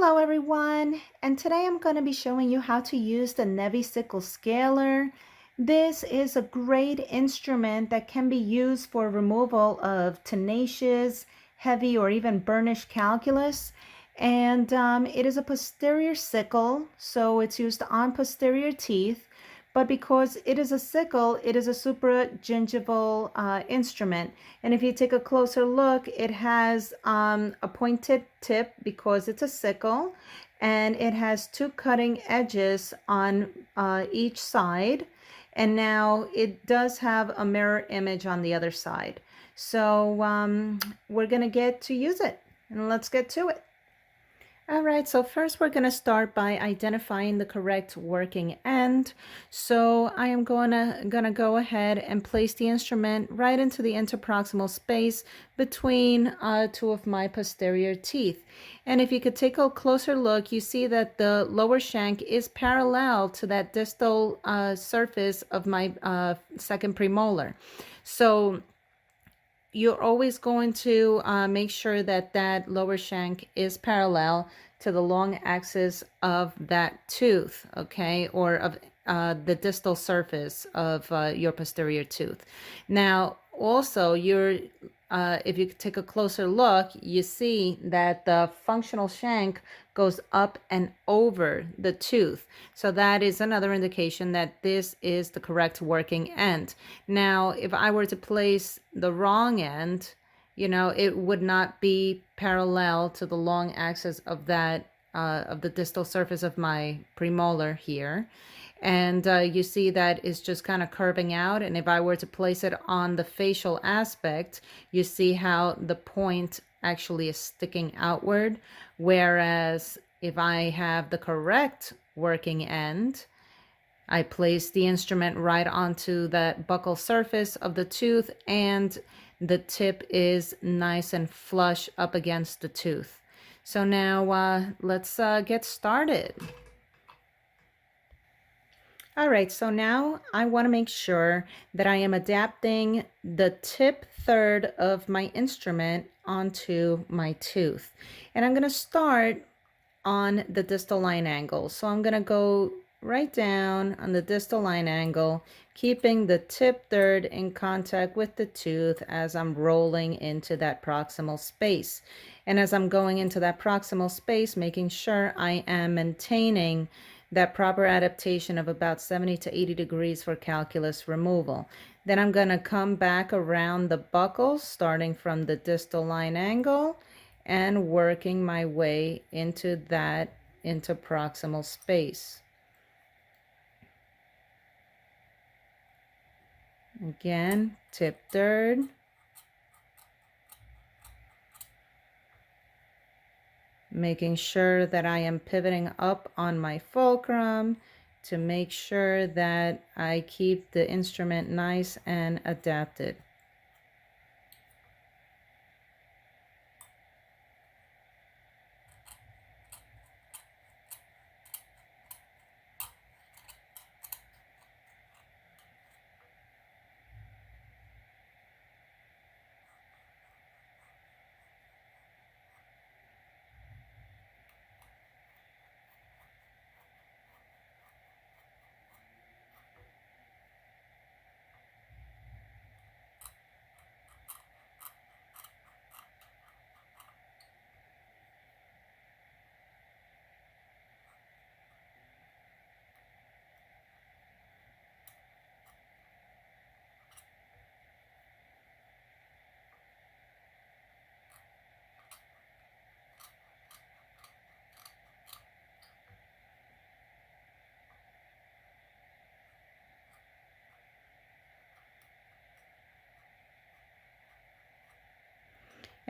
Hello everyone, and today I'm going to be showing you how to use the Nevi Sickle scaler. This is a great instrument that can be used for removal of tenacious, heavy, or even burnished calculus. And it is a posterior sickle, so it's used on posterior teeth. But because it is a sickle, it is a supragingival instrument. And if you take a closer look, it has a pointed tip because it's a sickle, and it has two cutting edges on each side. And now it does have a mirror image on the other side. So we're going to get to use it, and let's get to it. All right, so first we're going to start by identifying the correct working end. So I am gonna go ahead and place the instrument right into the interproximal space between two of my posterior teeth. And if you could take a closer look, you see that the lower shank is parallel to that distal surface of my second premolar. So you're always going to make sure that that lower shank is parallel to the long axis of that tooth, okay, or of the distal surface of your posterior tooth. Now, also, if you take a closer look, you see that the functional shank goes up and over the tooth. So that is another indication that this is the correct working end. Now, if I were to place the wrong end, it would not be parallel to the long axis of that of the distal surface of my premolar here. And you see that it's just kind of curving out. And if I were to place it on the facial aspect, you see how the point actually is sticking outward. Whereas if I have the correct working end, I place the instrument right onto that buccal surface of the tooth, and the tip is nice and flush up against the tooth. So now let's get started. All right, so now I want to make sure that I am adapting the tip third of my instrument onto my tooth. And I'm going to start on the distal line angle. So I'm going to go right down on the distal line angle, keeping the tip third in contact with the tooth as I'm rolling into that proximal space. And as I'm going into that proximal space, making sure I am maintaining that proper adaptation of about 70 to 80 degrees for calculus removal. Then I'm going to come back around the buccal, starting from the distal line angle and working my way into that interproximal space. Again, tip third. Making sure that I am pivoting up on my fulcrum to make sure that I keep the instrument nice and adapted.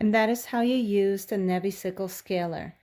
And that is how you use the Nevi Sickle scaler.